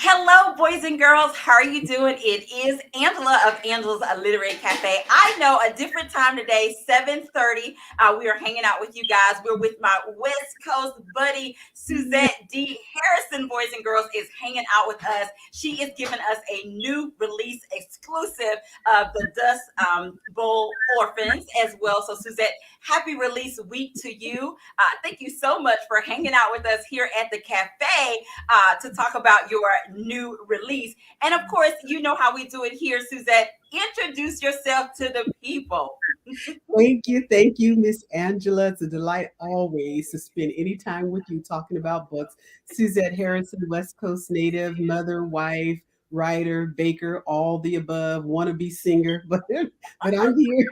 Hello, boys and girls. How are you doing? It is Angela of Angela's Literary Cafe. I know a different time today, 7:30. We are hanging out with you guys. We're with my West Coast buddy, Suzette D. Harrison, boys and girls, is hanging out with us. She is giving us a new release exclusive of the Dust Bowl Orphans as well. So, Suzette, happy release week to you. Thank you so much for hanging out with us here at the cafe to talk about your new release. And of course, you know how we do it here, Suzette. Introduce yourself to the people. Thank you, Miss Angela. It's a delight always to spend any time with you talking about books. Suzette Harrison, West Coast native, mother, wife, writer, baker, all the above, wannabe singer, but I'm here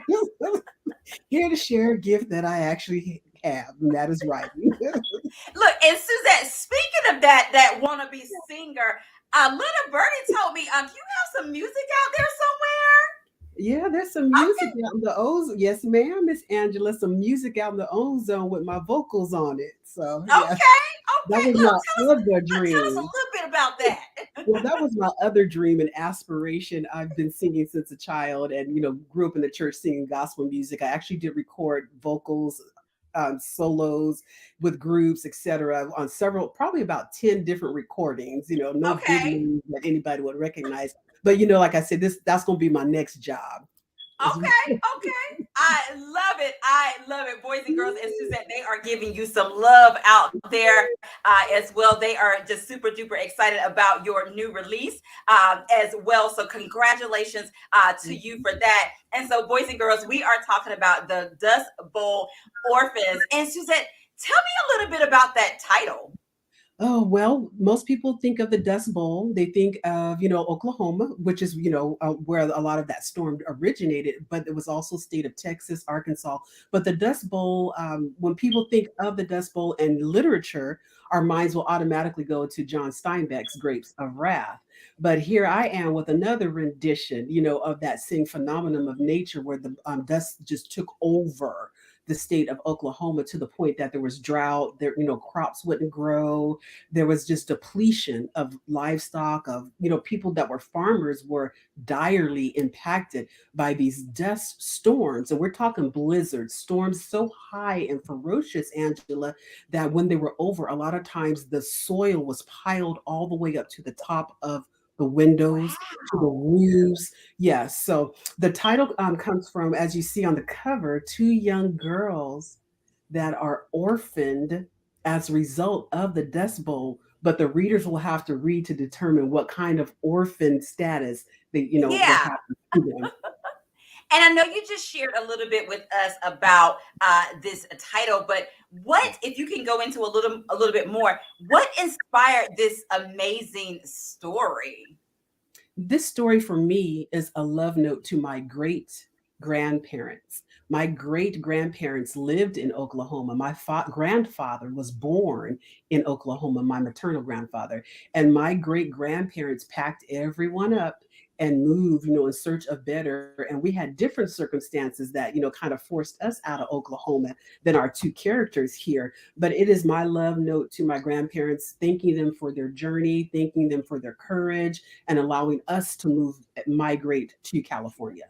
here to share a gift that I actually have, and that is writing. Look, and Suzette, speaking of that wannabe singer, little Birdie told me, you have some music out there Yeah, there's some somewhere? music out in the ozone. Yes, ma'am, Miss Angela. Some music out in the ozone with my vocals on it. So Okay, yeah, okay, that okay. was Look, my other tell us a dream. little bit about that. Well, that was my other dream and aspiration. I've been singing since a child, and grew up in the church singing gospel music. I actually did record vocals, solos with groups, etc. On several, probably about 10 different recordings. No big Okay. names that anybody would recognize. But like I said, that's going to be my next job. Is- Okay, okay. I love it. I love it. Boys and girls and Suzette, they are giving you some love out there as well. They are just super duper excited about your new release as well. So, congratulations to you for that. And so, boys and girls, we are talking about the Dust Bowl Orphans. And Suzette, tell me a little bit about that title. Oh, well, most people think of the Dust Bowl. They think of, Oklahoma, which is, where a lot of that storm originated, but it was also state of Texas, Arkansas. But the Dust Bowl, when people think of the Dust Bowl and literature, our minds will automatically go to John Steinbeck's Grapes of Wrath. But here I am with another rendition, of that same phenomenon of nature where the dust just took over the state of Oklahoma to the point that there was drought, there, crops wouldn't grow, there was just depletion of livestock, of people that were farmers were direly impacted by these dust storms. And we're talking blizzards, storms so high and ferocious, Angela, that when they were over, a lot of times the soil was piled all the way up to the top of the windows, to the Wow. roofs. Yes. So the title comes from, as you see on the cover, two young girls that are orphaned as a result of the Dust Bowl, but the readers will have to read to determine what kind of orphan status what Yeah. happens to them. And I know you just shared a little bit with us about this title, but what if you can go into a little bit more? What inspired this amazing story? This story for me is a love note to my great grandparents. My great grandparents lived in Oklahoma. My grandfather was born in Oklahoma, my maternal grandfather. And my great grandparents packed everyone up and moved, in search of better. And we had different circumstances that, kind of forced us out of Oklahoma than our two characters here. But it is my love note to my grandparents, thanking them for their journey, thanking them for their courage, and allowing us to migrate to California.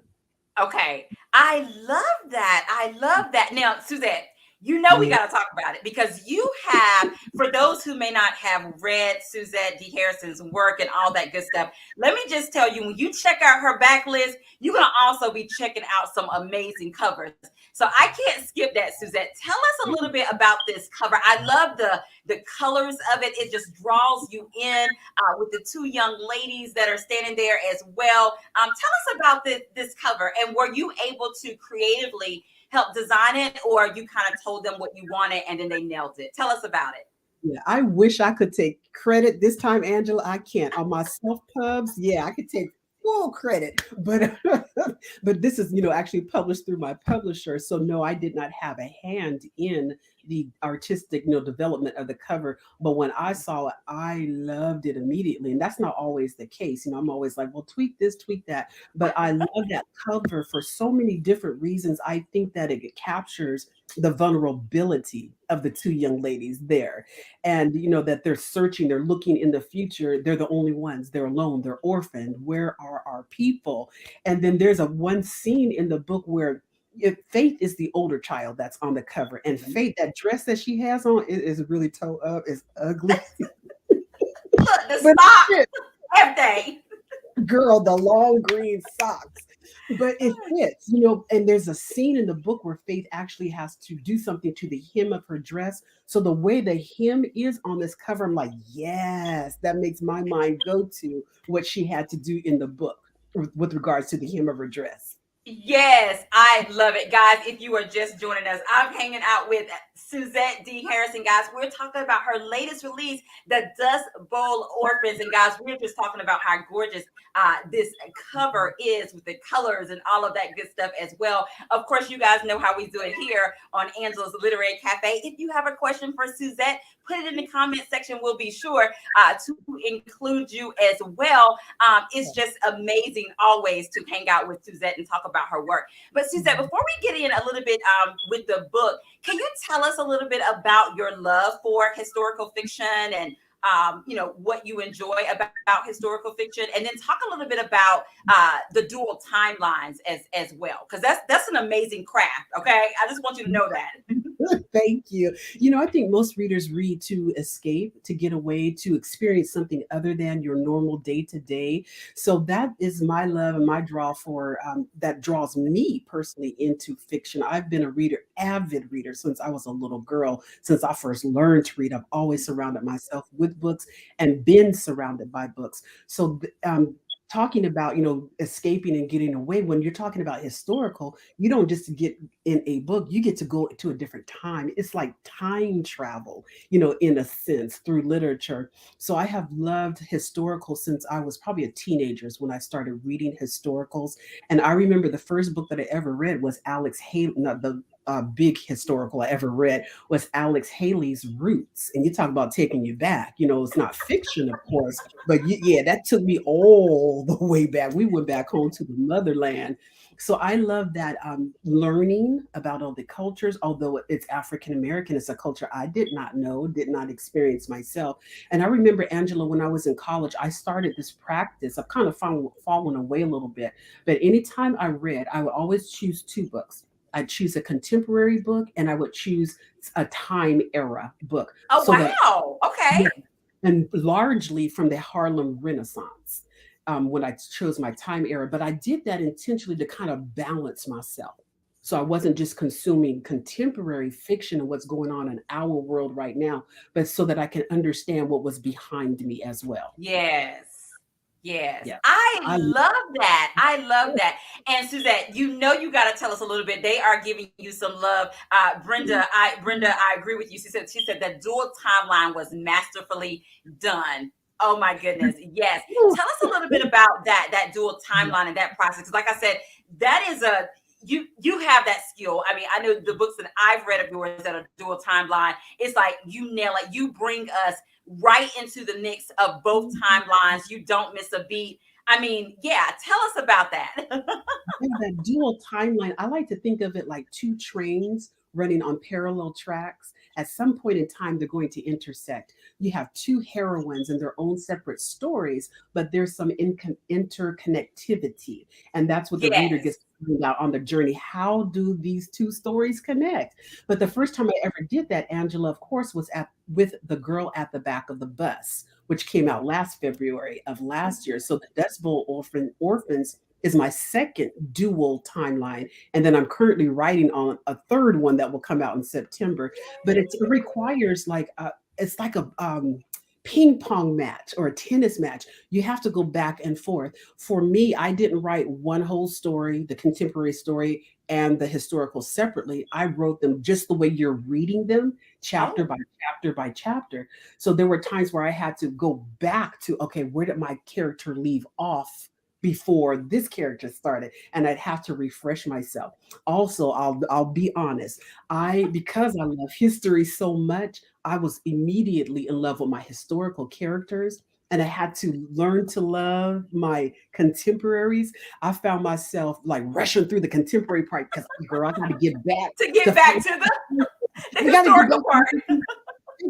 Okay. I love that. I love that. Now, Suzette, you know we Mm. got to talk about it because you have, for those who may not have read Suzette D. Harrison's work and all that good stuff, let me just tell you, when you check out her backlist, you're going to also be checking out some amazing covers. So I can't skip that, Suzette. Tell us a little bit about this cover. I love the colors of it. It just draws you in with the two young ladies that are standing there as well. Tell us about this cover, and were you able to creatively help design it, or you kind of told them what you wanted and then they nailed it? Tell us about it. Yeah, I wish I could take credit this time, Angela. I can't. On my self pubs, yeah, I could take full credit, but but this is actually published through my publisher. So no, I did not have a hand in the artistic, development of the cover. But when I saw it, I loved it immediately. And that's not always the case. I'm always like, well, tweak this, tweak that. But I love that cover for so many different reasons. I think that it captures the vulnerability of the two young ladies there. And that they're searching, they're looking in the future. They're the only ones, they're alone, they're orphaned. Where are our people? And then there's a one scene in the book where if Faith is the older child that's on the cover, and Faith, that dress that she has on, it is really toe up, it's ugly. Look, the But socks, everything. girl, the long green socks. But it fits, and there's a scene in the book where Faith actually has to do something to the hem of her dress. So the way the hem is on this cover, I'm like, yes, that makes my mind go to what she had to do in the book with regards to the hem of her dress. Yes, I love it, guys. If you are just joining us, I'm hanging out with Suzette D. Harrison, guys. We're talking about her latest release, The Dust Bowl Orphans. And guys, we're just talking about how gorgeous this cover is with the colors and all of that good stuff as well. Of course, you guys know how we do it here on Angela's Literary Cafe. If you have a question for Suzette, put it in the comment section. We'll be sure to include you as well. It's just amazing always to hang out with Suzette and talk about her work. But Suzette, before we get in a little bit with the book, can you tell us a little bit about your love for historical fiction and what you enjoy about historical fiction, and then talk a little bit about the dual timelines as well, because that's an amazing craft. Okay, I just want you to know that. Thank you. I think most readers read to escape, to get away, to experience something other than your normal day to day. So that is my love and my draw for that draws me personally into fiction. I've been a reader, avid reader, since I was a little girl. Since I first learned to read, I've always surrounded myself with books and been surrounded by books. So talking about escaping and getting away, when you're talking about historical, you don't just get in a book, you get to go to a different time. It's like time travel, in a sense, through literature. So I have loved historical since I was probably a teenager when I started reading historicals. And I remember the first book that I ever read was Alex Haley, not the big historical I ever read was Alex Haley's Roots. And you talk about taking you back. It's not fiction, of course, but yeah, that took me all the way back. We went back home to the motherland. So I love that learning about all the cultures, although it's African American, it's a culture I did not know, did not experience myself. And I remember, Angela, when I was in college, I started this practice. I've kind of fallen away a little bit, but anytime I read, I would always choose two books. I'd choose a contemporary book and I would choose a time era book. Oh, so wow. Okay. And largely from the Harlem Renaissance when I chose my time era. But I did that intentionally to kind of balance myself. So I wasn't just consuming contemporary fiction and what's going on in our world right now, but so that I can understand what was behind me as well. Yes. Yes, Yeah. I love that. I love that. And Suzette, you got to tell us a little bit. They are giving you some love. Brenda, I agree with you. She said that dual timeline was masterfully done. Oh my goodness. Yes. Tell us a little bit about that dual timeline and that process. Because like I said, that is you have that skill. I mean, I know the books that I've read of yours that are dual timeline, it's like you nail it. You bring us right into the mix of both timelines. You don't miss a beat. I mean, yeah, tell us about that. That dual timeline, I like to think of it like two trains running on parallel tracks. At some point in time, they're going to intersect. You have two heroines in their own separate stories, but there's some interconnectivity. And that's what the reader gets to find out on the journey. How do these two stories connect? But the first time I ever did that, Angela, of course, was with The Girl at the Back of the Bus, which came out last February of last year. So the Dust Bowl Orphans is my second dual timeline. And then I'm currently writing on a third one that will come out in September. But it requires it's like a ping pong match or a tennis match. You have to go back and forth. For me, I didn't write one whole story, the contemporary story and the historical separately. I wrote them just the way you're reading them, chapter by chapter by chapter. So there were times where I had to go back to, okay, where did my character leave off before this character started, and I'd have to refresh myself. Also, I'll be honest, I because I love history so much, I was immediately in love with my historical characters, and I had to learn to love my contemporaries. I found myself like rushing through the contemporary part because, girl, I got to get back To to get back find. to the I got to get historical back to part. 19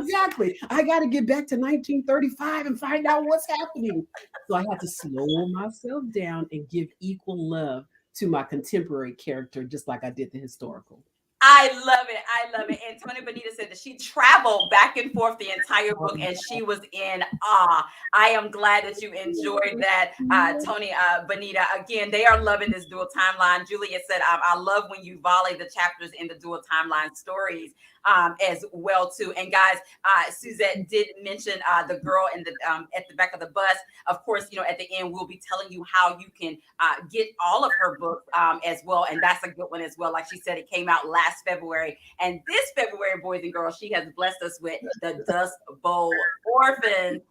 exactly. I got to get back to 1935 and find out what's happening. So I had to slow myself down and give equal love to my contemporary character, just like I did the historical. I love it. I love it. And Tony Bonita said that she traveled back and forth the entire book and she was in awe. I am glad that you enjoyed that, Tony Bonita. Again, they are loving this dual timeline. Julia said, I love when you volley the chapters in the dual timeline stories as well, too. And guys, Suzette did mention the girl in the at the back of the bus. Of course, at the end, we'll be telling you how you can get all of her books as well. And that's a good one as well. Like she said, it came out last February. And this February, boys and girls, she has blessed us with the Dust Bowl Orphans.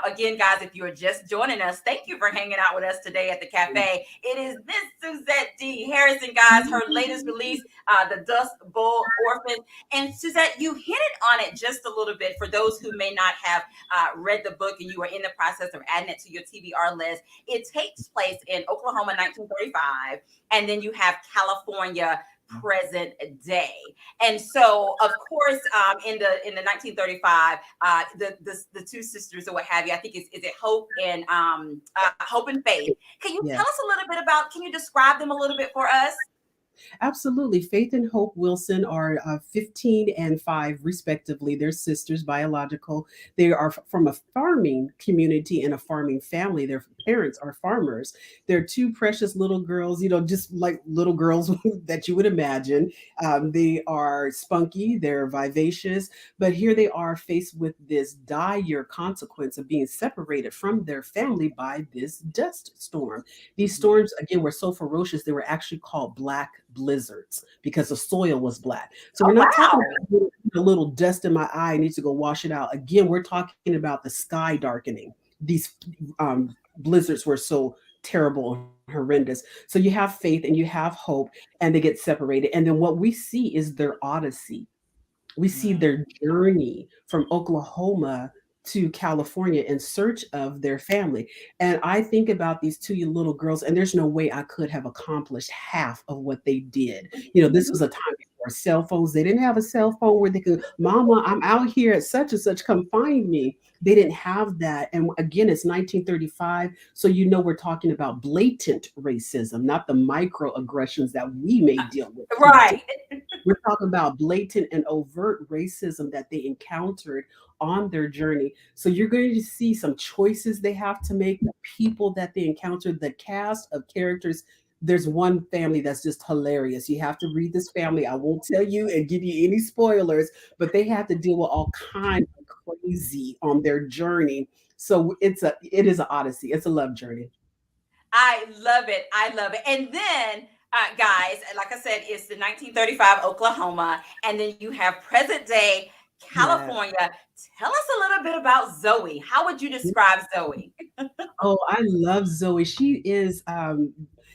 Again, guys, if you're just joining us, thank you for hanging out with us today at the cafe. It is Miss Suzette D. Harrison, guys, her latest release, the Dust Bowl Orphans. And Suzette, you hit it on it just a little bit for those who may not have read the book and you are in the process of adding it to your TBR list. It takes place in Oklahoma, 1935, and then you have California present day. And so, of course, in the 1935, the two sisters or what have you, I think is it Hope and Hope and Faith. Can you tell Yes. us a little bit about? Can you describe them a little bit for us? Absolutely. Faith and Hope Wilson are 15 and 5, respectively. They're sisters, biological. They are from a farming community and a farming family. Their parents are farmers. They're two precious little girls, just like little girls that you would imagine. They are spunky, they're vivacious, but here they are faced with this dire consequence of being separated from their family by this dust storm. These storms, again, were so ferocious, they were actually called black blizzards because the soil was black. So we're Oh, not talking wow. about a little dust in my eye, I need to go wash it out. Again, we're talking about the sky darkening. These blizzards were so terrible and horrendous. So you have faith and you have hope, and they get separated. And then what we see is their odyssey. We see Mm. their journey from Oklahoma to California in search of their family. And I think about these two little girls, and there's no way I could have accomplished half of what they did. This was a time before cell phones. They didn't have a cell phone where they could, Mama, I'm out here at such and such, come find me. They didn't have that. And again, it's 1935. So, we're talking about blatant racism, not the microaggressions that we may deal with today. Right. We're talking about blatant and overt racism that they encountered on their journey. So you're going to see some choices they have to make, the people that they encountered, the cast of characters. There's one family that's just hilarious. You have to read this family. I won't tell you and give you any spoilers, but they have to deal with all kinds of crazy on their journey. So it is an odyssey. It's a love journey. I love it. I love it. And then, guys, like I said, it's the 1935 Oklahoma, and then you have present day Yeah. California. Tell us a little bit about Zoe. How would you describe Zoe? Oh, I love Zoe.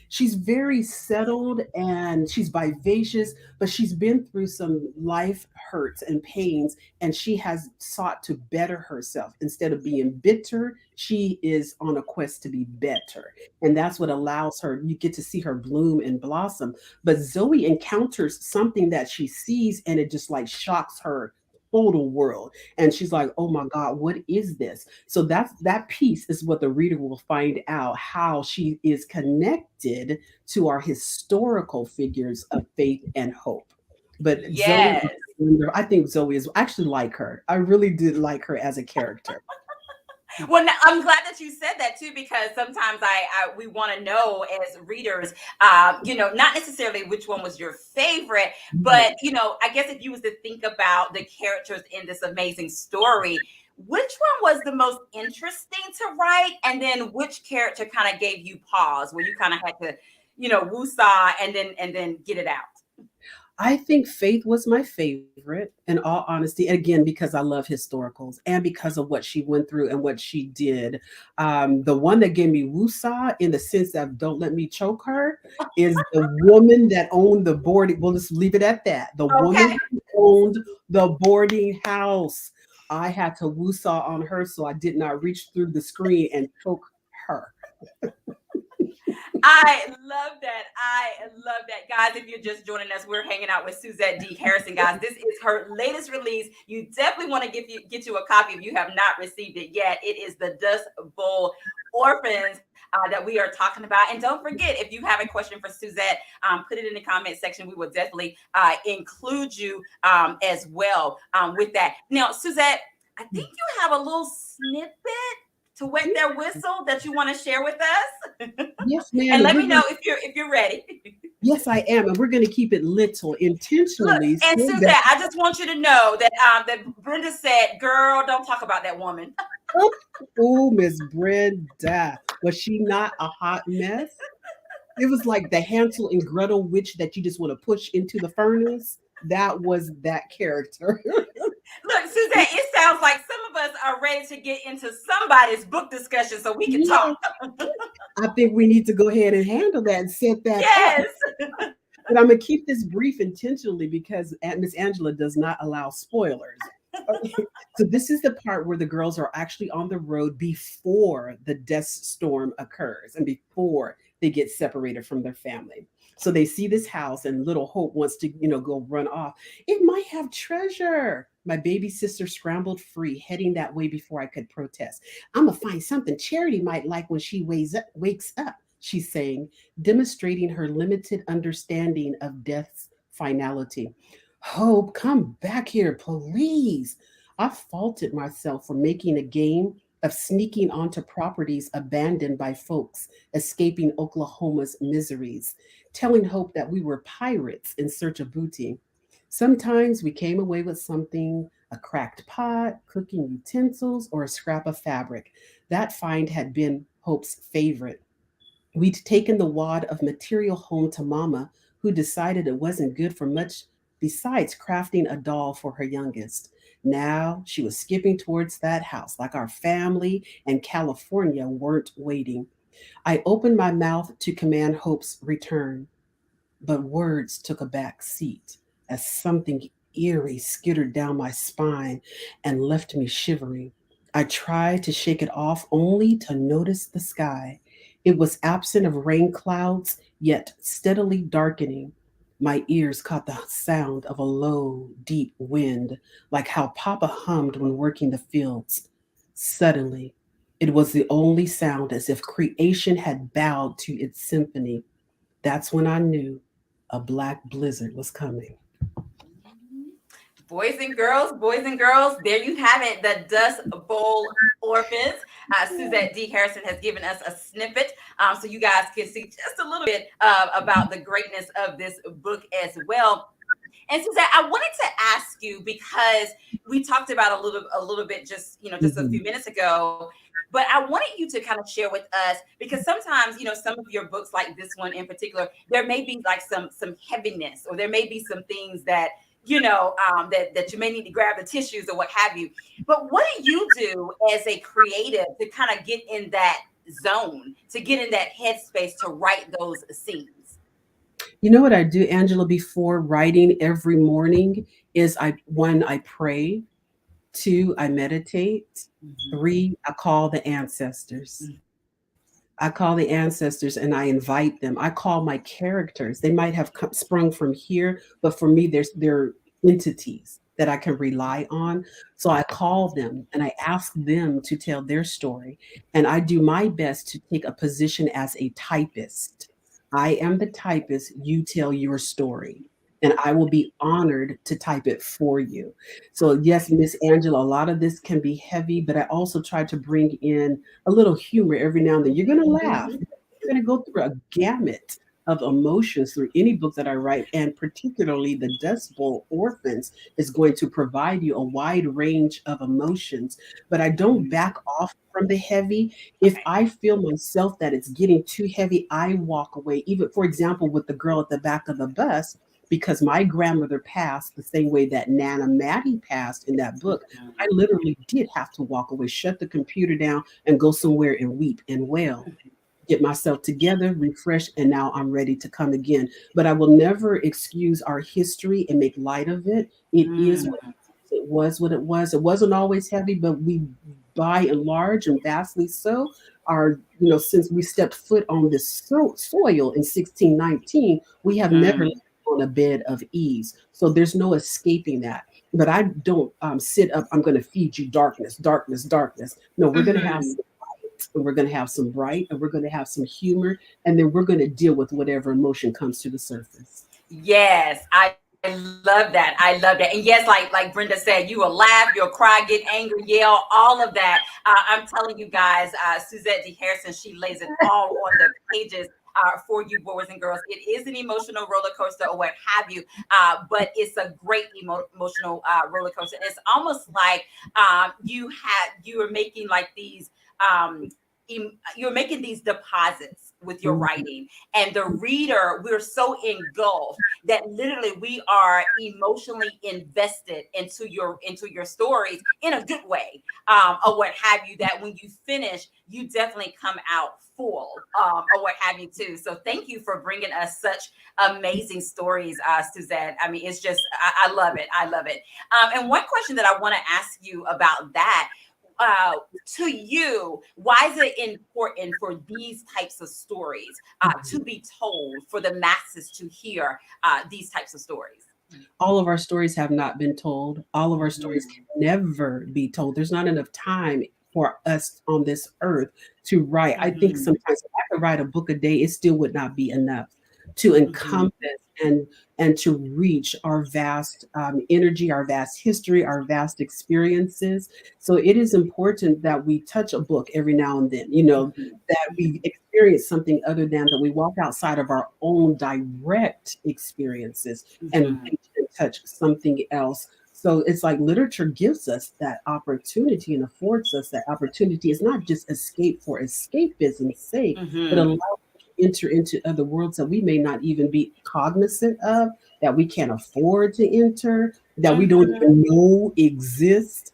She's very settled and she's vivacious, but she's been through some life hurts and pains, and she has sought to better herself. Instead of being bitter, she is on a quest to be better. And that's what allows her, you get to see her bloom and blossom. But Zoe encounters something that she sees, and it just like shocks her total world. And she's like, oh my God, what is this? So that piece is what the reader will find out, how she is connected to our historical figures of faith and hope. But Zoe, Yes. I think Zoe is I actually like her. I really did like her as a character. Well, now, I'm glad that you said that too, because sometimes we want to know as readers, not necessarily which one was your favorite, but I guess if you was to think about the characters in this amazing story, which one was the most interesting to write, and then which character kind of gave you pause, where you kind of had to, woosah and then get it out. I think Faith was my favorite, in all honesty. Again, because I love historicals and because of what she went through and what she did. The one that gave me woosah in the sense of don't let me choke her is the woman that owned the boarding. We'll just leave it at that. The woman Okay. who owned the boarding house. I had to woosah on her so I did not reach through the screen and choke her. I love that. I love that. Guys, if you're just joining us, we're hanging out with Suzette D. Harrison, guys. This is her latest release. You definitely want to get you a copy if you have not received it yet. It is the Dust Bowl Orphans that we are talking about. And don't forget, if you have a question for Suzette, put it in the comment section. We will definitely include you as well with that. Now, Suzette, I think you have a little snippet to wet their whistle that you want to share with us. Yes, ma'am. And And let we're me gonna, know if you're ready. yes, I am. And we're going to keep it little Look, intentionally and so that, Suzette, I just want you to know that that Brenda said, "Girl, don't talk about that woman." oh, Miss Brenda, was she not a hot mess? It was like the Hansel and Gretel witch that you just want to push into the furnace. That was that character. Look, Suzette, it sounds like some of us are ready to get into somebody's book discussion so we can Yes, talk. I think we need to go ahead and handle that and set that up. Yes. But I'm going to keep this brief intentionally because Miss Angela does not allow spoilers. Okay. So this is the part where the girls are actually on the road before the death storm occurs and before they get separated from their family. So they see this house and little Hope wants to, go run off. It might have treasure. My baby sister scrambled free, heading that way before I could protest. I'm gonna find something Charity might like when she wakes up, she's saying, demonstrating her limited understanding of death's finality. Hope, come back here, please. I faulted myself for making a game of sneaking onto properties abandoned by folks escaping Oklahoma's miseries, telling Hope that we were pirates in search of booty. Sometimes we came away with something, a cracked pot, cooking utensils, or a scrap of fabric. That find had been Hope's favorite. We'd taken the wad of material home to Mama, who decided it wasn't good for much besides crafting a doll for her youngest. Now she was skipping towards that house like our family and California weren't waiting. I opened my mouth to command Hope's return, but words took a back seat as something eerie skittered down my spine and left me shivering. I tried to shake it off only to notice the sky. It was absent of rain clouds, yet steadily darkening. My ears caught the sound of a low, deep wind, like how Papa hummed when working the fields. Suddenly, it was the only sound as if creation had bowed to its symphony. That's when I knew a black blizzard was coming. Boys and girls, there you have it. The Dust Bowl Orphans. Suzette D. Harrison has given us a snippet so you guys can see just a little bit about the greatness of this book as well. And Suzette, I wanted to ask you because we talked about a little bit just a Mhm. few minutes ago, but I wanted you to kind of share with us because sometimes some of your books, like this one in particular, there may be like some heaviness, or there may be some things that that you may need to grab the tissues or what have you. But what do you do as a creative to kind of get in that zone, to get in that headspace to write those scenes? You know what I do, Angela, before writing every morning is I pray, two, I meditate, Mhm. three, I call the ancestors. I call the ancestors and I invite them. I call my characters. They might have sprung from here, but for me, they're entities that I can rely on. So I call them and I ask them to tell their story. And I do my best to take a position as a typist. I am the typist, you tell your story. And I will be honored to type it for you. So, yes, Miss Angela, a lot of this can be heavy, but I also try to bring in a little humor every now and then. You're going to laugh. Mhm. You're going to go through a gamut of emotions through any book that I write, and particularly the Dust Bowl Orphans is going to provide you a wide range of emotions. But I don't back off from the heavy. If Okay. I feel myself that it's getting too heavy, I walk away. Even, for example, with the girl at the back of the bus, because my grandmother passed the same way that Nana Maddie passed in that book. I Mhm. literally did have to walk away, shut the computer down, and go somewhere and weep and wail, get myself together, refresh, and now I'm ready to come again. But I will never excuse our history and make light of it. It is what Mm. it was what it was. It wasn't always heavy, but we, by and large, and vastly so, are, since we stepped foot on this soil in 1619, we have never lived Mm. on a bed of ease. So there's no escaping that. But I don't sit up, I'm going to feed you darkness, darkness, darkness. No, we're going to have Mhm. some light, and we're going to have some bright, and we're going to have some humor, and then we're going to deal with whatever emotion comes to the surface. Yes, I love that. I love that. And yes, like Brenda said, you will laugh, you'll cry, get angry, yell, all of that. I'm telling you guys, Suzette D. Harrison, she lays it all on the pages. For you boys and girls, it is an emotional roller coaster or what have you, but it's a great emotional roller coaster. It's almost like you are making like these um, you're making these deposits with your Mhm. writing, and the reader, we're so engulfed that literally we are emotionally invested into your stories in a good way, or what have you, that when you finish you definitely come out full, or what have you too. So thank you for bringing us such amazing stories, Suzette. I mean, it's just I love it. I love it. And one question that I want to ask you about that, uh, to you, why is it important for these types of stories to be told, for the masses to hear these types of stories? All of our stories have not been told. All of our stories Mhm. can never be told. There's not enough time for us on this earth to write. I think Mhm. sometimes if I could write a book a day, it still would not be enough to Mhm. encompass and to reach our vast energy, our vast history, our vast experiences. So it is important that we touch a book every now and then. Mhm. That we experience something other than that, we walk outside of our own direct experiences and Mhm. reach and touch something else. So it's like literature gives us that opportunity and affords us that opportunity. It's not just escape for escapism's sake, but allow Mhm. us to enter into other worlds that we may not even be cognizant of, that we can't afford to enter, that we don't Mhm. even know exist.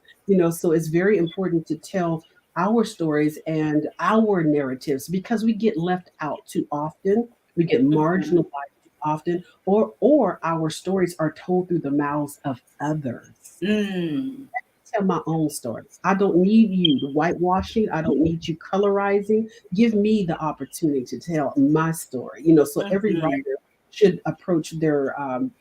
So it's very important to tell our stories and our narratives, because we get left out too often. We get Mhm. marginalized too often, or our stories are told through the mouths of others. Mm. Tell my own stories. I don't need you to whitewashing. I don't need you colorizing. Give me the opportunity to tell my story. So every Mhm. writer should approach their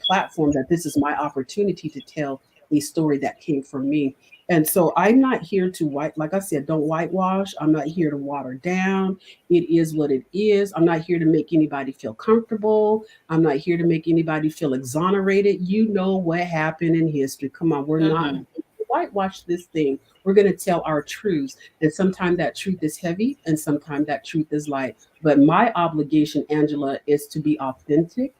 platform that this is my opportunity to tell a story that came from me. And so I'm not here to like I said, don't whitewash. I'm not here to water down. It is what it is. I'm not here to make anybody feel comfortable. I'm not here to make anybody feel exonerated. You know what happened in history. Come on, we're not Mhm. whitewash this thing. We're going to tell our truths. And sometimes that truth is heavy and sometimes that truth is light. But my obligation, Angela, is to be authentic,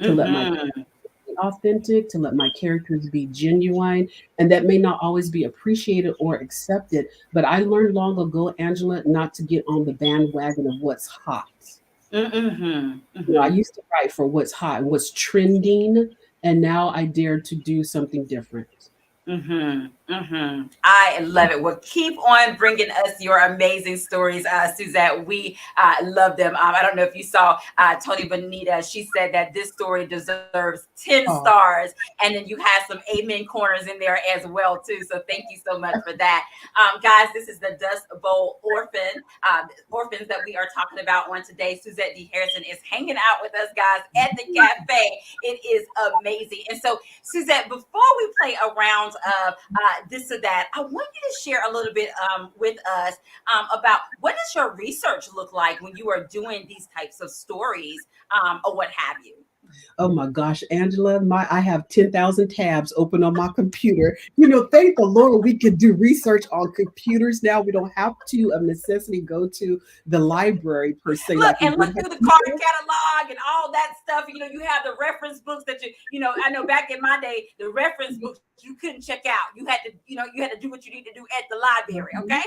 to let my Mhm. be authentic, to let my characters be genuine. And that may not always be appreciated or accepted. But I learned long ago, Angela, not to get on the bandwagon of what's hot. Mhm. I Mhm. used to write for what's hot and what's trending. And now I dare to do something different. Mm-hmm. Mm-hmm. I love it. Well, keep on bringing us your amazing stories, Suzette. We love them. I don't know if you saw Tony Bonita. She said that this story deserves 10 Oh, stars, and then you have some amen corners in there as well too. So thank you so much for that, guys. This is the Dust Bowl orphans that we are talking about on today. Suzette D. Harrison is hanging out with us, guys, at the cafe. It is amazing. And so, Suzette, before we play a round of this or that, I want you to share a little bit with us about what does your research look like when you are doing these types of stories, or what have you. oh my gosh, Angela, I have 10,000 tabs open on my computer. Thank the Lord we can do research on computers now. We don't have to of necessity go to the library per se Look like we and did look have through the card before. catalog and all that stuff. You have the reference books that I know back in my day, the reference books you couldn't check out. You had to do what you need to do at the library. Mhm. Okay.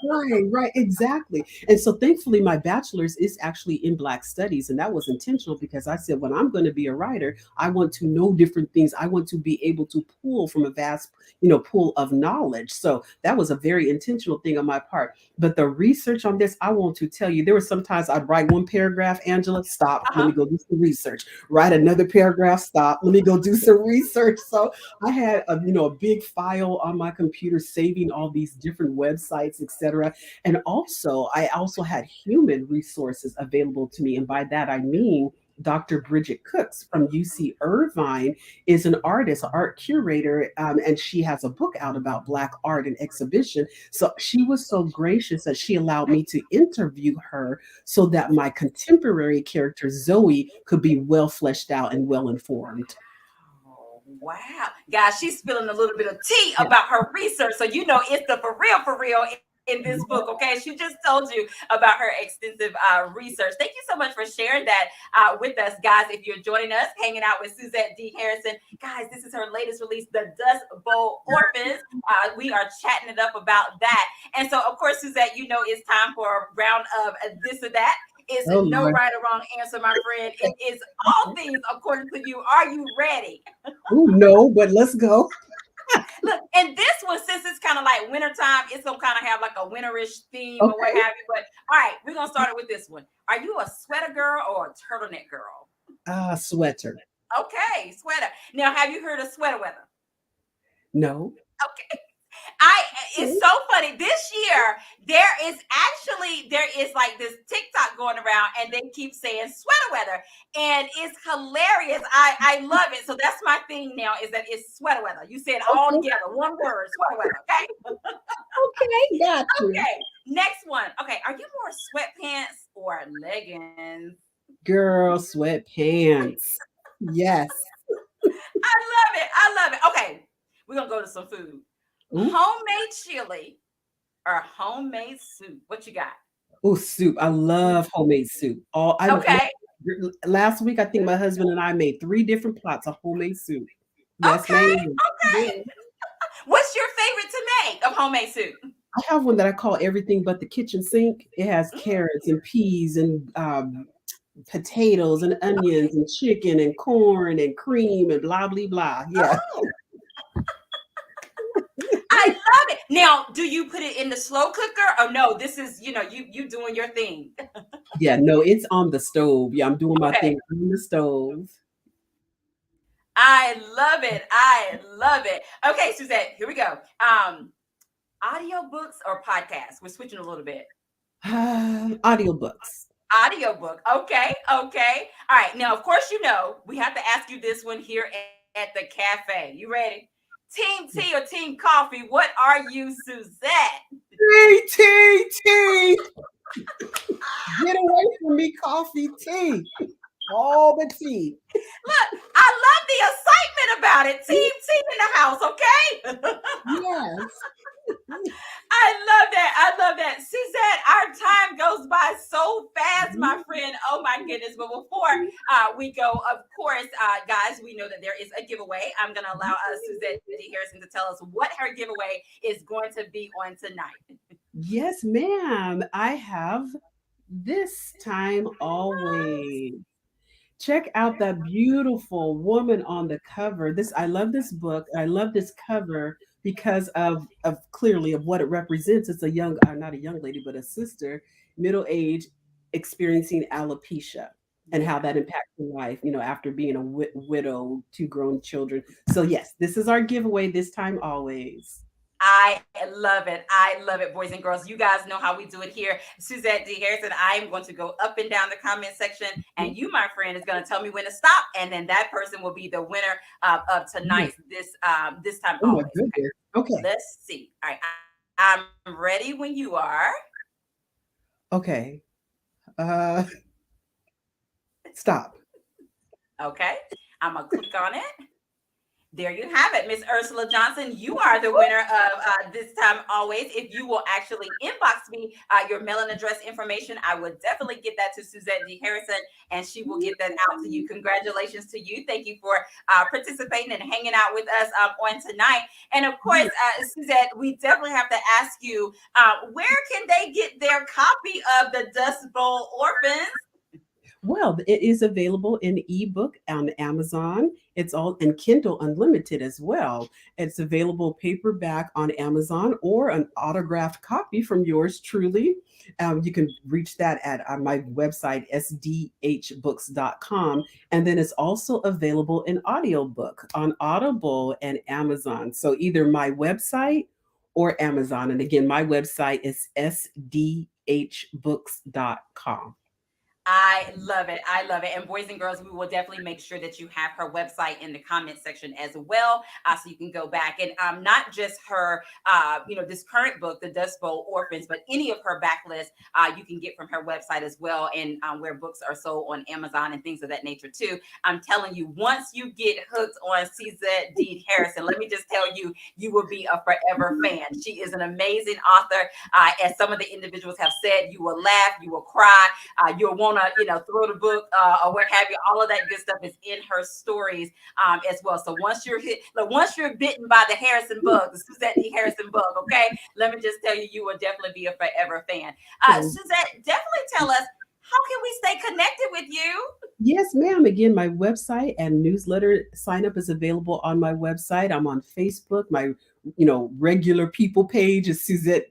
Right, right, exactly. And so thankfully my bachelor's is actually in Black studies, and that was intentional because I said when I'm going to be a writer, I want to know different things. I want to be able to pull from a vast, pool of knowledge. So that was a very intentional thing on my part. But the research on this, I want to tell you, there were sometimes I'd write one paragraph, Angela, stop, let Uh-huh. me go do some research. Write another paragraph, stop, let me go do some research. So I had a big file on my computer saving all these different websites, etc. And also, I also had human resources available to me. And by that, I mean, Dr. Bridget Cooks from UC Irvine is an artist, an art curator, and she has a book out about Black art and exhibition. So she was so gracious that she allowed me to interview her so that my contemporary character, Zoey, could be well fleshed out and well informed. Oh, wow. Guys, she's spilling a little bit of tea Yeah. about her research. So, it's the for real in this book. Okay. She just told you about her extensive research. Thank you so much for sharing that with us, guys. If you're joining us, hanging out with Suzette D. Harrison, guys, this is her latest release, The Dust Bowl Orphans. We are chatting it up about that. And so, of course, Suzette, it's time for a round of this or that. It's Oh, no Lord. right or wrong answer, my friend. It is all things according to you. Are you ready? Oh, no, but let's go. Look, and this one, since it's kind of like wintertime, it's gonna kind of have like a winterish theme or what Okay. have you. But all right, we're gonna start it with this one. Are you a sweater girl or a turtleneck girl? Sweater. Okay, sweater. Now, have you heard of sweater weather? No. Okay. I It's so funny. This year there is like this TikTok going around and they keep saying sweater weather and it's hilarious. I love it. So that's my thing now is that it's sweater weather. You said all Okay. together, one word, sweater weather. Okay. Okay. Got you. Okay. Next one. Okay. Are you more sweatpants or leggings? Girl, sweatpants. Yes. I love it. I love it. Okay. We're gonna go to some food. Ooh, Homemade chili or homemade soup. What you got? ooh, soup. I love homemade soup. Okay. Last week I think my husband and I made 3 different pots of homemade soup. Yes, Okay. ma'am. Okay. Yeah. What's your favorite to make of homemade soup? I have one that I call everything but the kitchen sink. It has Mm, carrots and peas and potatoes and onions and chicken and corn and cream and blah blah blah. Yeah. oh, I love it. Now, do you put it in the slow cooker or no? This is, you doing your thing. Yeah, no, it's on the stove. Yeah, I'm doing my Okay. thing on the stove. I love it. I love it. Okay, Suzette, here we go. Audiobooks or podcasts? We're switching a little bit. Audiobooks. Audiobook. Okay. Okay. All right. Now, of course, we have to ask you this one here at the cafe. You ready? Team tea or team coffee? What are you, Suzette? Tea, tea, tea. Get away from me, coffee, tea. All the tea. Look, I love the excitement about it. Team tea in the house, okay? Yes. I love that. I love that. Suzette, our time goes by so fast, my friend. Oh my goodness. But before we go, of course, guys, we know that there is a giveaway. I'm going to allow Suzette D. Harrison to tell us what her giveaway is going to be on tonight. Yes, ma'am. I have this time always. Check out that beautiful woman on the cover. I love this book. I love this cover because of clearly of what it represents. It's a young, not a young lady, but a sister, middle age, experiencing alopecia and how Yeah. that impacts her life, after being a widow, 2 grown children. So yes, this is our giveaway this time always. I love it. I love it, boys and girls. You guys know how we do it here. Suzette D. Harrison, I am going to go up and down the comment section, and you, my friend, is going to tell me when to stop, and then that person will be the winner of tonight's this time Oh my always. Okay, goodness. Okay. let's see. All right, I'm ready when you are. Okay. Uh Stop. Okay, I'm gonna click on it. There you have it, Miss Ursula Johnson. You are the winner of this time always. If you will actually inbox me your mailing address information, I would definitely get that to Suzette D. Harrison, and she will get that out to you. Congratulations to you. Thank you for participating and hanging out with us on tonight. And of course, Suzette, we definitely have to ask you, where can they get their copy of the Dust Bowl Orphans? Well, it is available in ebook on Amazon. It's all in Kindle Unlimited as well. It's available paperback on Amazon or an autographed copy from yours truly. You can reach that at my website, sdhbooks.com. And then it's also available in audiobook on Audible and Amazon. So either my website or Amazon. And again, my website is sdhbooks.com. I love it. I love it. And boys and girls, we will definitely make sure that you have her website in the comment section as well, so you can go back and not just her, this current book, The Dust Bowl Orphans, but any of her backlist you can get from her website as well, and where books are sold on Amazon and things of that nature too. I'm telling you, once you get hooked on Suzette D. Harrison, let me just tell you, you will be a forever fan. She is an amazing author. As some of the individuals have said, you will laugh, you will cry, you'll want to, throw the book or what have you. All of that good stuff is in her stories as well. So once you're bitten by the Harrison bug, the Suzette D. Harrison bug, okay, let me just tell you, you will definitely be a forever fan. Suzette, definitely tell us, how can we stay connected with you? Yes, ma'am. Again, my website and newsletter sign up is available on my website. I'm on Facebook. My, regular people page is Suzette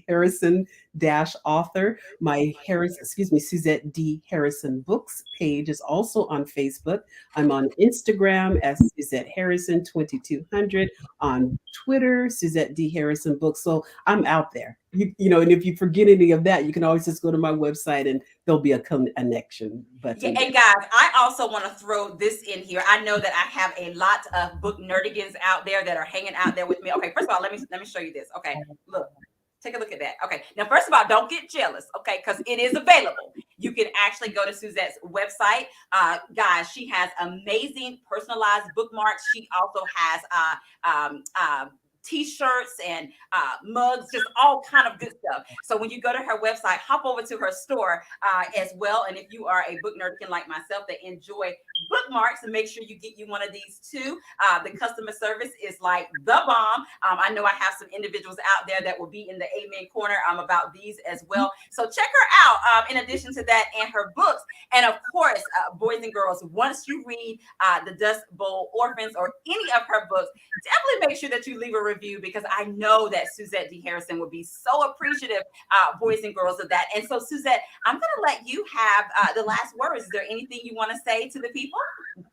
Harrison dash author. My Suzette D. Harrison books page is also on Facebook. I'm on Instagram as Suzette Harrison 2200, on Twitter, Suzette D. Harrison books. So I'm out there. And if you forget any of that, you can always just go to my website and there'll be a connection Yeah, button there. and guys, I also want to throw this in here. I know that I have a lot of book nerdigans out there that are hanging out there with me. Okay, first of all, let me show you this. Okay, look, take a look at that. Okay, now first of all, don't get jealous, okay, because it is available. You can actually go to Suzette's website. Guys, she has amazing personalized bookmarks. She also has t-shirts and mugs, just all kind of good stuff. So when you go to her website, hop over to her store as well. And if you are a book nerd like myself that enjoy bookmarks, and make sure you get you one of these too. The customer service is like the bomb. I know I have some individuals out there that will be in the amen corner about these as well. So check her out in addition to that, and her books. And of course, boys and girls, once you read The Dust Bowl Orphans or any of her books, definitely make sure that you leave a review, because I know that Suzette D. Harrison would be so appreciative, boys and girls, of that. And so, Suzette, I'm going to let you have the last words. Is there anything you want to say to the people?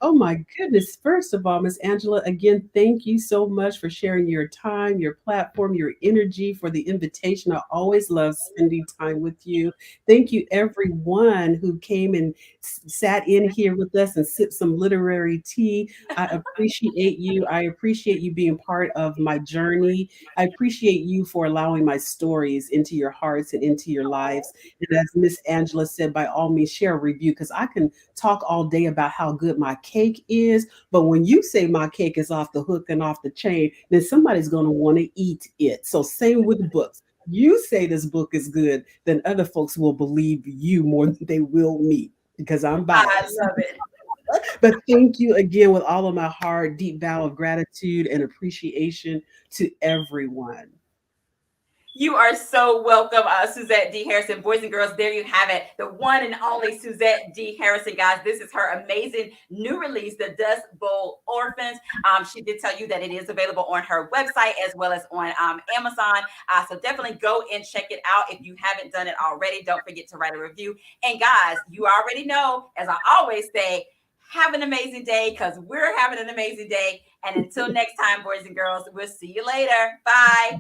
Oh my goodness. First of all, Miss Angela, again, thank you so much for sharing your time, your platform, your energy, for the invitation. I always love spending time with you. Thank you, everyone who came and sat in here with us and sipped some literary tea. I appreciate you. I appreciate you being part of my journey. I appreciate you for allowing my stories into your hearts and into your lives. And as Miss Angela said, by all means, share a review, because I can talk all day about how good my cake is. But when you say my cake is off the hook and off the chain, then somebody's going to want to eat it. So, same with books. You say this book is good, then other folks will believe you more than they will me, because I'm I biased. love it. But thank you again with all of my heart, deep bow of gratitude and appreciation to everyone. You are so welcome, Suzette D. Harrison. Boys and girls, there you have it. The one and only Suzette D. Harrison, guys. This is her amazing new release, The Dust Bowl Orphans. She did tell you that it is available on her website as well as on Amazon. So definitely go and check it out if you haven't done it already. Don't forget to write a review. And guys, you already know, as I always say, have an amazing day, because we're having an amazing day. And until next time, boys and girls, we'll see you later. Bye.